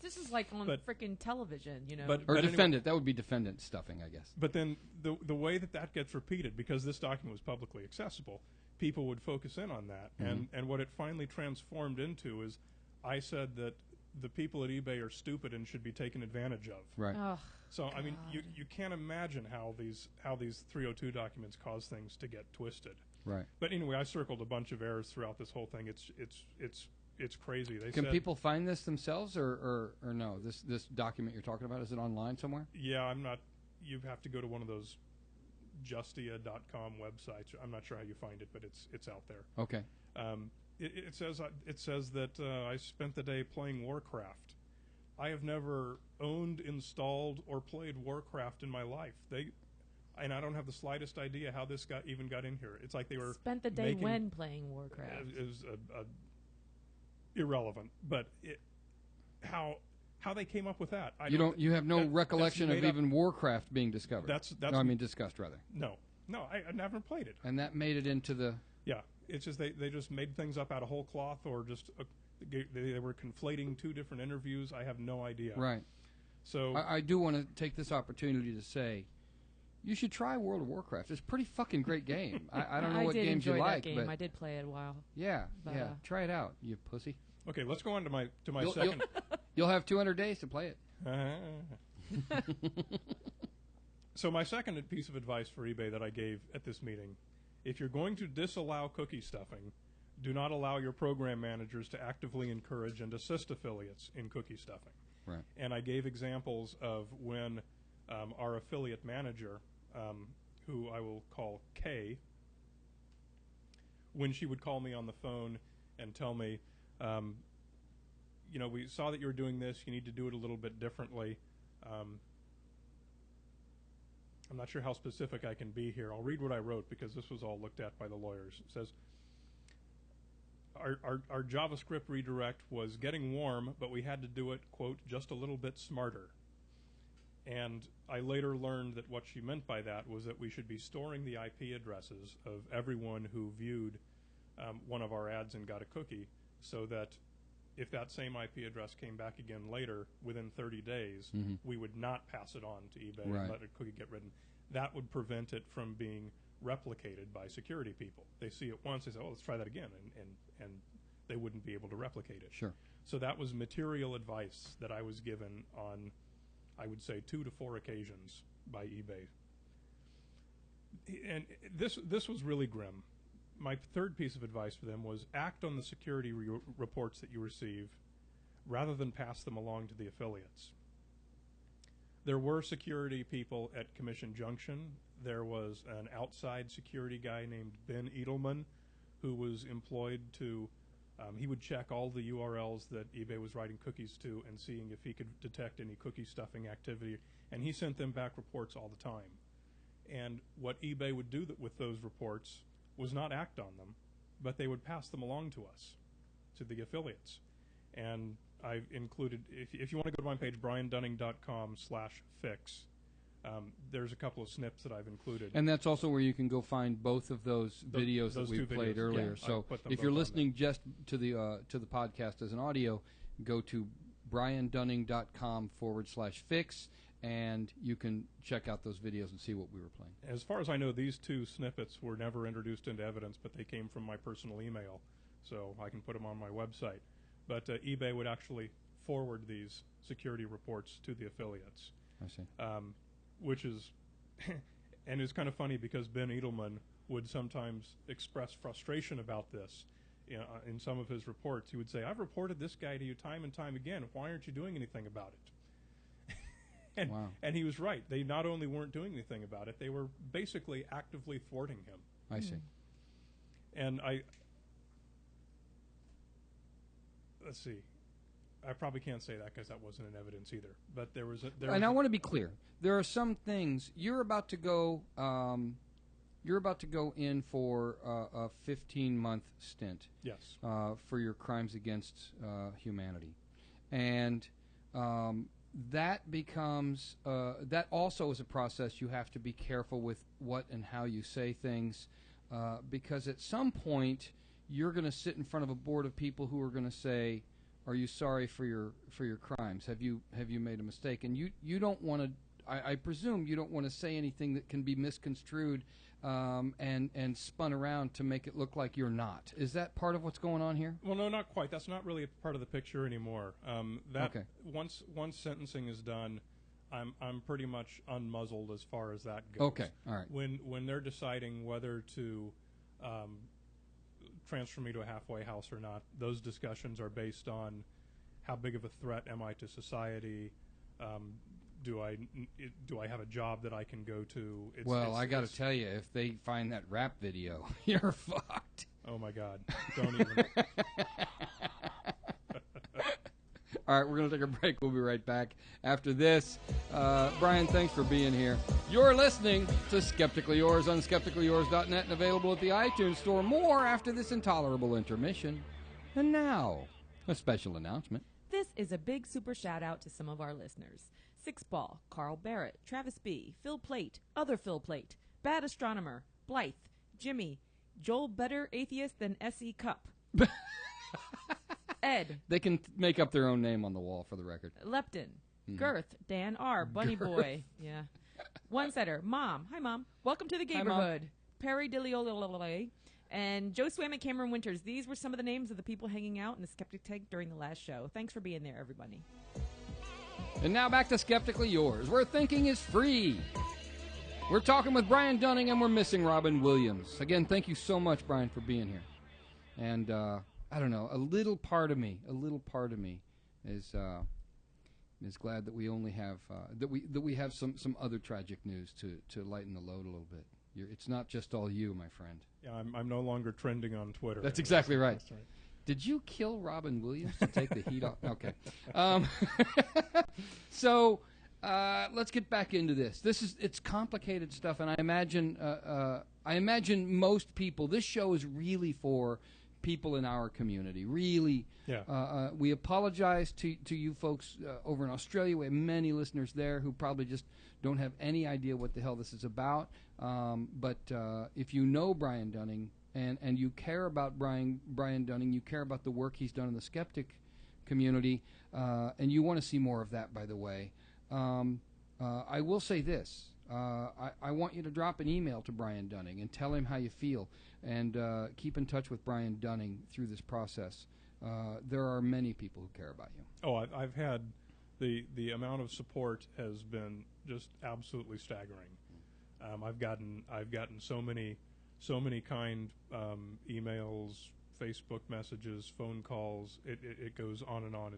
This is like on frickin' television, you know. Or defendant. Anyway, that would be defendant stuffing, I guess. But then the way that gets repeated, because this document was publicly accessible, people would focus in on that. And what it finally transformed into is I said that the people at eBay are stupid and should be taken advantage of. Right. Oh, so, I mean, you can't imagine how these 302 documents cause things to get twisted. Right. But anyway, I circled a bunch of errors throughout this whole thing. It's crazy. Can people find this themselves, or no? This document you're talking about, is it online somewhere? Yeah, I'm not. You have to go to one of those justia.com websites. I'm not sure how you find it, but it's out there. Okay. It says that I spent the day playing Warcraft. I have never owned, installed, or played Warcraft in my life. And I don't have the slightest idea how this even got in here. It's like they were spent the day when playing Warcraft. It was irrelevant, but how they came up with that? You have no recollection of even Warcraft being discovered. Discussed rather. No, I never played it. And that made it into the. Yeah, it's just they just made things up out of whole cloth, or just they were conflating two different interviews. I have no idea. Right. So I do want to take this opportunity to say, you should try World of Warcraft. It's a pretty fucking great game. I don't know what games you like, that game. but I did play it a while. Yeah, try it out, you pussy. Okay, let's go on to my second. You'll have 200 days to play it. So my second piece of advice for eBay that I gave at this meeting: if you're going to disallow cookie stuffing, do not allow your program managers to actively encourage and assist affiliates in cookie stuffing. Right. And I gave examples of when our affiliate manager, who I will call Kay, when she would call me on the phone and tell me, we saw that you were doing this, you need to do it a little bit differently. I'm not sure how specific I can be here. I'll read what I wrote because this was all looked at by the lawyers. It says, our JavaScript redirect was getting warm, but we had to do it, quote, just a little bit smarter. And I later learned that what she meant by that was that we should be storing the IP addresses of everyone who viewed one of our ads and got a cookie, so that if that same IP address came back again later, within 30 days, we would not pass it on to eBay and let a cookie get written. That would prevent it from being replicated by security people. They see it once, they say, oh, let's try that again, and they wouldn't be able to replicate it. Sure. So that was material advice that I was given on, I would say, 2 to 4 occasions by eBay. And this was really grim. My third piece of advice for them was act on the security reports that you receive rather than pass them along to the affiliates. There were security people at Commission Junction. There was an outside security guy named Ben Edelman who was employed to, he would check all the URLs that eBay was writing cookies to and seeing if he could detect any cookie stuffing activity, and he sent them back reports all the time. And what eBay would do with those reports was not act on them, but they would pass them along to us, to the affiliates. And I've included, if you want to go to my page, briandunning.com/fix, there's a couple of snips that I've included. And that's also where you can go find both of those videos that we played earlier. Yeah, so if you're listening just to the podcast as an audio, go to briandunning.com/fix, and you can check out those videos and see what we were playing. As far as I know, these 2 snippets were never introduced into evidence, but they came from my personal email, so I can put them on my website. But eBay would actually forward these security reports to the affiliates. I see. Which is, and it's kind of funny because Ben Edelman would sometimes express frustration about this. In some of his reports, he would say, I've reported this guy to you time and time again. Why aren't you doing anything about it? And he was right. They not only weren't doing anything about it, they were basically actively thwarting him. I see. And let's see. I probably can't say that because that wasn't in evidence either. But there was. And I want to be clear. There are some things you're about to go. You're about to go in for a 15-month stint. Yes. For your crimes against humanity, and that becomes that also is a process you have to be careful with what and how you say things, because at some point you're going to sit in front of a board of people who are going to say, "Are you sorry for your crimes? Have you made a mistake?" And you don't want to. I presume you don't want to say anything that can be misconstrued and spun around to make it look like you're not. Is that part of what's going on here? Well, no, not quite. That's not really a part of the picture anymore. Okay. Once sentencing is done, I'm pretty much unmuzzled as far as that goes. Okay, all right. When they're deciding whether to transfer me to a halfway house or not, those discussions are based on how big of a threat am I to society. Do I have a job that I can go to? I got to tell you, if they find that rap video, you're fucked. Oh my God! Don't even. All right, we're going to take a break. We'll be right back after this. Brian, thanks for being here. You're listening to Skeptically Yours on skepticallyyours.net and available at the iTunes Store. More after this intolerable intermission. And now, a special announcement. This is a big super shout out to some of our listeners. Six Ball, Carl Barrett, Travis B., Phil Plate, Other Phil Plate, Bad Astronomer, Blythe, Jimmy, Joel Better Atheist Than S.E. Cup, Ed. They can make up their own name on the wall for the record. Lepton, Girth, Dan R., Bunny Boy, yeah, One Setter, Mom, hi Mom, welcome to the neighborhood, Perry Diliololole, and Joe Swam and Cameron Winters. These were some of the names of the people hanging out in the Skeptic Tank during the last show. Thanks for being there, everybody. And now back to Skeptically Yours, where thinking is free. We're talking with Brian Dunning, and we're missing Robin Williams. Again, thank you so much, Brian, for being here. And I don't know, a little part of me is glad that we only have that we have some other tragic news to lighten the load a little bit. It's not just all you, my friend. Yeah, I'm no longer trending on Twitter. That's exactly right. That's right. Did you kill Robin Williams to take the heat off? Okay. So let's get back into this. It's complicated stuff, and I imagine most people. This show is really for people in our community. Really. Yeah. We apologize to you folks over in Australia. We have many listeners there who probably just don't have any idea what the hell this is about. But if you know Brian Dunning, and you care about Brian Dunning, you care about the work he's done in the skeptic community, and you want to see more of that, by the way. I will say this. I want you to drop an email to Brian Dunning and tell him how you feel, and keep in touch with Brian Dunning through this process. There are many people who care about you. Oh, I've had the amount of support has been just absolutely staggering. I've gotten so many kind emails, Facebook messages, phone calls. It goes on and on.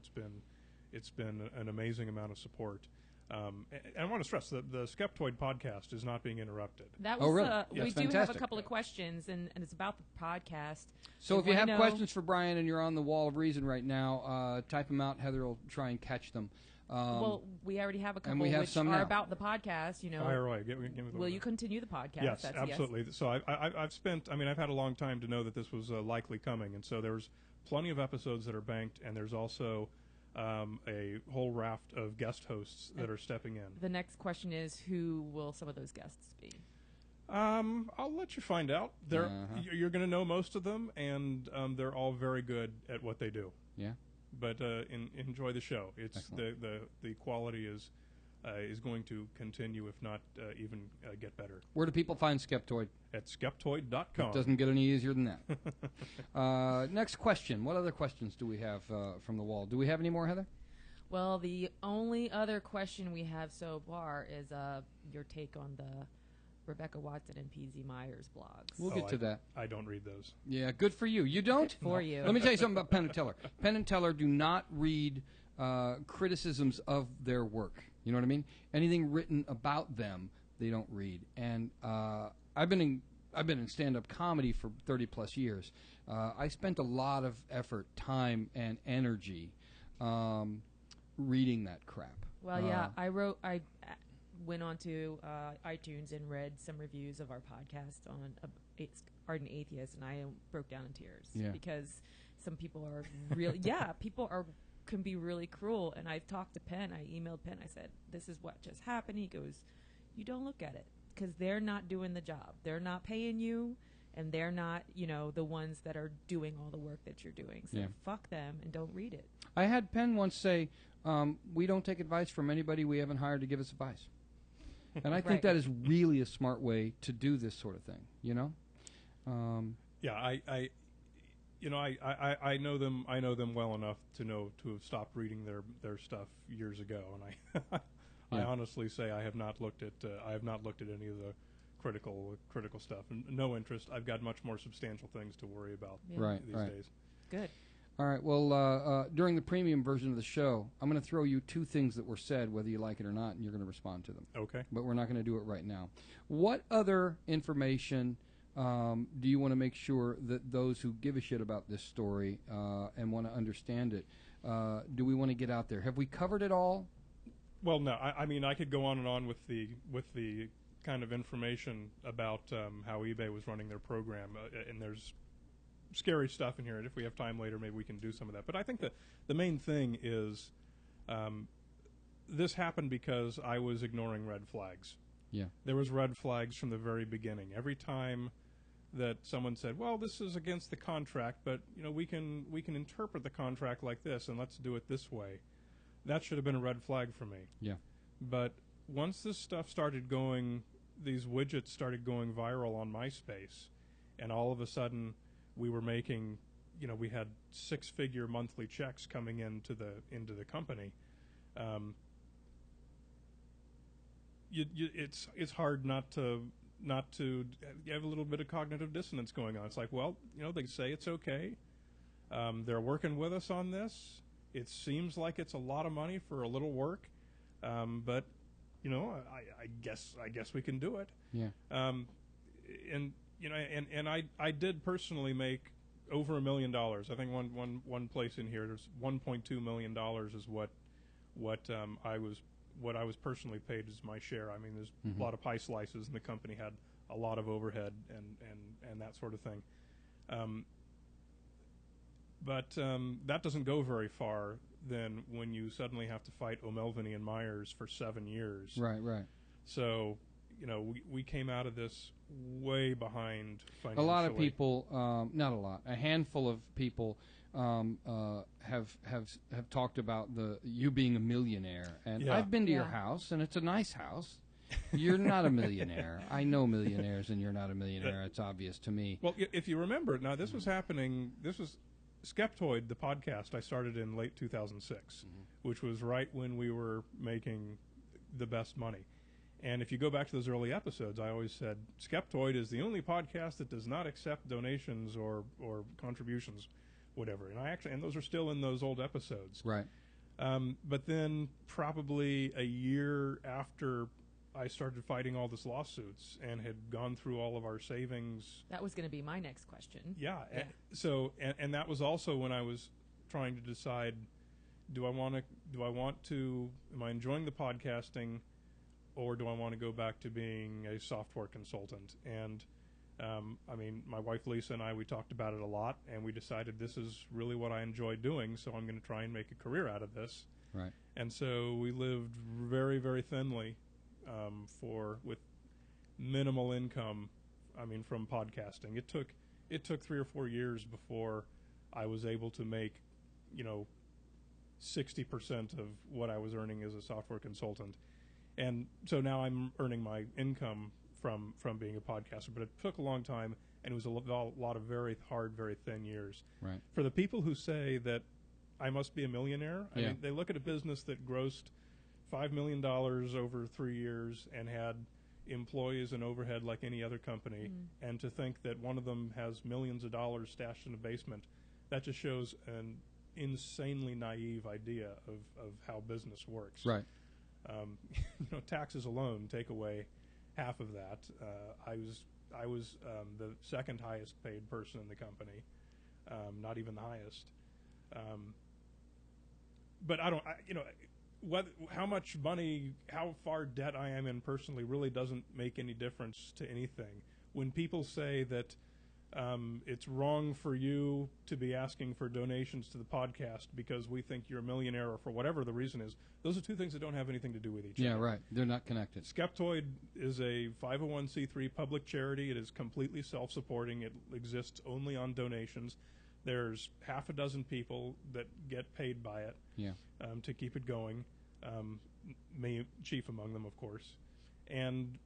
It's been an amazing amount of support. And I want to stress that the Skeptoid podcast is not being interrupted. That was, really? We That's do have a fantastic. couple of questions, and it's about the podcast. So if They you wanna have know- questions for Brian and you're on the Wall of Reason right now, type them out. Heather will try and catch them. Well, we already have a couple we have which some are now. about the podcast. You know, Fire away. Give me the will you continue the podcast? Yes, That's absolutely. Yes. So I've spent. I mean, I've had a long time to know that this was likely coming, and so there's plenty of episodes that are banked, and there's also a whole raft of guest hosts that are stepping in. The next question is, who will some of those guests be? I'll let you find out. You're going to know most of them, and they're all very good at what they do. Yeah. But enjoy the show. It's the quality is going to continue, if not even get better. Where do people find Skeptoid? At skeptoid.com. It doesn't get any easier than that. Next question. What other questions do we have from the wall? Do we have any more, Heather? Well, the only other question we have so far is your take on the Rebecca Watson and P.Z. Myers blogs. We'll get to that. I don't read those. Yeah, good for you. You don't? For you. Let me tell you something about Penn and Teller. Penn and Teller do not read criticisms of their work. You know what I mean? Anything written about them, they don't read. And I've been in stand-up comedy for 30 plus years. I spent a lot of effort, time, and energy reading that crap. Well, I went on to iTunes and read some reviews of our podcast on Ardent Atheist, and I broke down in tears because some people are really, can be really cruel. And I talked to Penn. I emailed Penn. I said, "This is what just happened." He goes, "You don't look at it because they're not doing the job. They're not paying you, and they're not, the ones that are doing all the work that you're doing. So fuck them and don't read it." I had Penn once say, "We don't take advice from anybody we haven't hired to give us advice." And I think that is really a smart way to do this sort of thing, I know them. I know them well enough to have stopped reading their stuff years ago, and I honestly say I have not looked at any of the critical stuff, and no interest. I've got much more substantial things to worry about these days. Good. All right. Well, during the premium version of the show, I'm going to throw you two things that were said, whether you like it or not, and you're going to respond to them. Okay. But we're not going to do it right now. What other information do you want to make sure that those who give a shit about this story and want to understand it, do we want to get out there? Have we covered it all? Well, no. I mean, I could go on and on with the kind of information about how eBay was running their program, and there's scary stuff in here, and if we have time later, maybe we can do some of that. But I think the main thing is this happened because I was ignoring red flags. Yeah. There was red flags from the very beginning. Every time that someone said, "Well, this is against the contract, but we can interpret the contract like this, and let's do it this way," that should have been a red flag for me. Yeah. But once this stuff started going, these widgets started going viral on MySpace, and all of a sudden we were making, we had six-figure monthly checks coming into the company. It's hard not to have a little bit of cognitive dissonance going on. It's like, well, they say it's okay. They're working with us on this. It seems like it's a lot of money for a little work, but I guess we can do it. Yeah. And I did personally make over $1 million. I think one place in here, there's $1.2 million is what I was personally paid as my share. I mean, there's a lot of pie slices, and the company had a lot of overhead and that sort of thing. But that doesn't go very far then when you suddenly have to fight O'Melveny and Myers for 7 years. Right. So, we came out of this way behind financially. A lot of people, not a lot, a handful of people have talked about you being a millionaire, and I've been to your house, and it's a nice house. You're not a millionaire. I know millionaires, and you're not a millionaire. It's obvious to me. Well, if you remember, now this was happening. This was Skeptoid, the podcast I started in late 2006, which was right when we were making the best money. And if you go back to those early episodes, I always said Skeptoid is the only podcast that does not accept donations or contributions, whatever. And those are still in those old episodes. Right. But then probably a year after I started fighting all this lawsuits and had gone through all of our savings. That was going to be my next question. Yeah. And that was also when I was trying to decide, am I enjoying the podcasting, or do I want to go back to being a software consultant? And my wife Lisa and we talked about it a lot, and we decided this is really what I enjoy doing, so I'm going to try and make a career out of this. Right. And so we lived very, very thinly with minimal income. From podcasting, it took 3 or 4 years before I was able to make 60% of what I was earning as a software consultant. And so now I'm earning my income from being a podcaster, but it took a long time, and it was a lot of very hard, very thin years. Right. For the people who say that I must be a millionaire, I mean, they look at a business that grossed $5 million over 3 years and had employees and overhead like any other company, and to think that one of them has millions of dollars stashed in a basement, that just shows an insanely naive idea of how business works. Right. Taxes alone take away half of that. I was the second highest paid person in the company, not even the highest. but I don't. How much money, how far debt I am in personally really doesn't make any difference to anything. When people say that it's wrong for you to be asking for donations to the podcast because we think you're a millionaire or for whatever the reason is, those are two things that don't have anything to do with each other. Yeah, right. They're not connected. Skeptoid is a 501c3 public charity. It is completely self-supporting. It exists only on donations. There's half a dozen people that get paid by it to keep it going, me chief among them, of course. And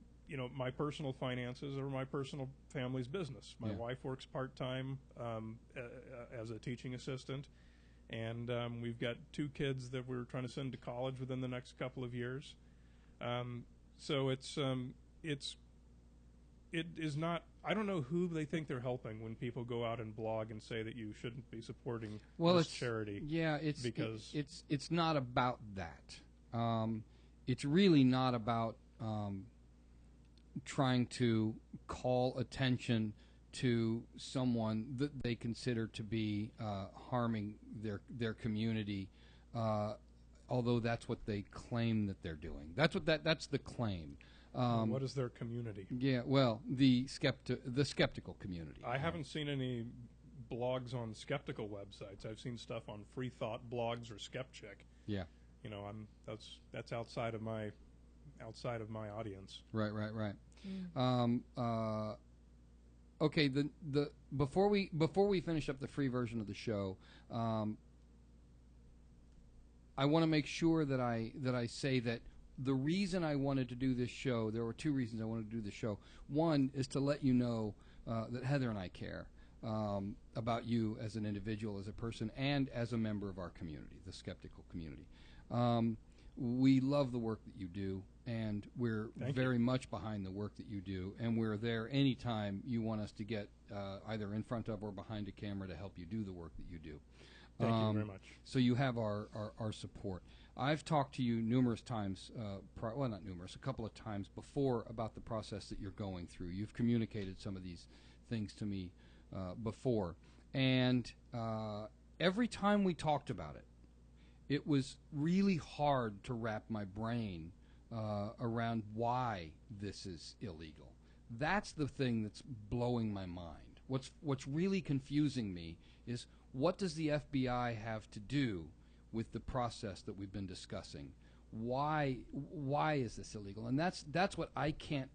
my personal finances are my personal family's business. My wife works part-time as a teaching assistant, and we've got 2 kids that we're trying to send to college within the next couple of years. So it is not. I don't know who they think they're helping when people go out and blog and say that you shouldn't be supporting this charity. Yeah, because it's not about that. It's really not about trying to call attention to someone that they consider to be harming their community, although that's what they claim that they're doing. That's the claim. What is their community? Yeah, well, the skeptical community. I haven't seen any blogs on skeptical websites. I've seen stuff on Free Thought blogs or SkepCheck. Yeah. That's outside of my audience. Right. Okay. The before we finish up the free version of the show, I want to make sure that I say that the reason I wanted to do this show, there were 2 reasons I wanted to do this show. One is to let you know that Heather and I care about you as an individual, as a person, and as a member of our community, the skeptical community. We love the work that you do, and we're very much behind the work that you do, and we're there anytime you want us to get either in front of or behind a camera to help you do the work that you do. Thank you very much. So you have our support. I've talked to you numerous times, well, not numerous, a couple of times before about the process that you're going through. You've communicated some of these things to me before. And every time we talked about it, it was really hard to wrap my brain around why this is illegal. That's the thing that's blowing my mind. What's really confusing me is, what does the FBI have to do with the process that we've been discussing? Why is this illegal? And that's what I can't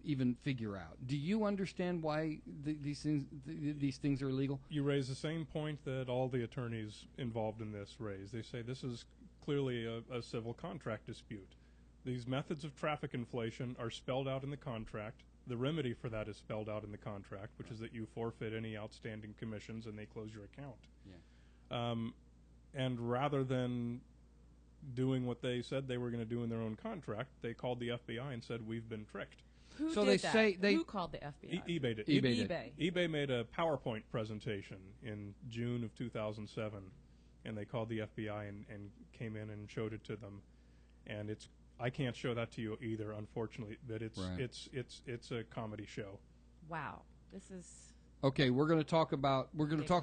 even figure out. Do you understand why these things are illegal? You raise the same point that all the attorneys involved in this raise. They say this is clearly a civil contract dispute. These methods of traffic inflation are spelled out in the contract. The remedy for that is spelled out in the contract, which is that you forfeit any outstanding commissions and they close your account. Yeah. And rather than doing what they said they were going to do in their own contract, they called the FBI and said, we've been tricked. Who So did they that? say they- Who called the FBI? eBay did. eBay did. eBay made a PowerPoint presentation in June of 2007, and they called the FBI and came in and showed it to them. And I can't show that to you either, unfortunately, but it's a comedy show. Wow. This is... Okay, we're going to talk a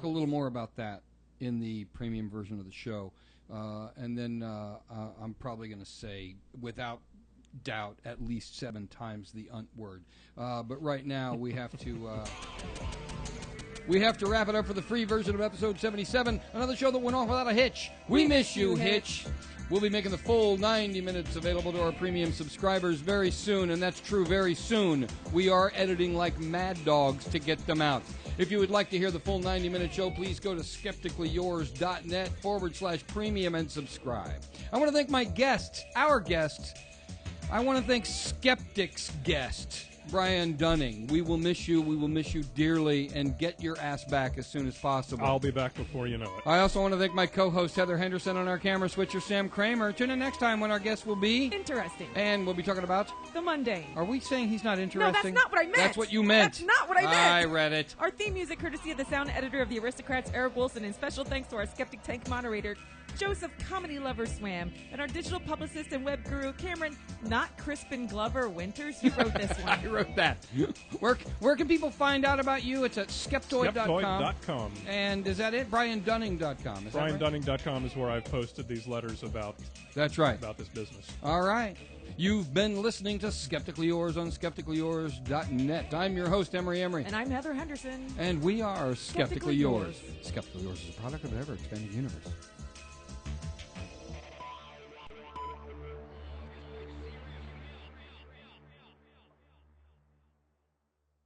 little more about that in the premium version of the show, and then I'm probably going to say, without doubt, at least 7 times the unt word. But right now we have to wrap it up for the free version of episode 77. Another show that went off without a hitch. We miss you, Hitch. We'll be making the full 90 minutes available to our premium subscribers very soon, and that's true, very soon. We are editing like mad dogs to get them out. If you would like to hear the full 90-minute show, please go to skepticallyyours.net/premium and subscribe. I want to thank my guest, our guest. I want to thank Skeptic's guest, Brian Dunning. We will miss you. We will miss you dearly, and get your ass back as soon as possible. I'll be back before you know it. I also want to thank my co-host, Heather Henderson, and our camera switcher, Sam Kramer. Tune in next time when our guest will be... Interesting. And we'll be talking about... The mundane. Are we saying he's not No, interesting? that's not what I meant. That's what you meant. That's not what I meant. I read it. Our theme music courtesy of the sound editor of The Aristocrats, Eric Wilson, and special thanks to our Skeptic Tank moderator, Joseph Comedy Lover Swam, and our digital publicist and web guru, Cameron, not Crispin Glover Winters. You wrote this one. I wrote that. Where can people find out about you? It's at skeptoid.com. Skeptoid.com. And is that it? BrianDunning.com. Is that right? BrianDunning.com is where I've posted these letters about That's right. about this business. All right. You've been listening to Skeptically Yours on skepticallyyours.net. I'm your host, Emery Emery. And I'm Heather Henderson. And we are Skeptically Skeptically Yours. Yours. Skeptically Yours is a product of the ever-expanding universe.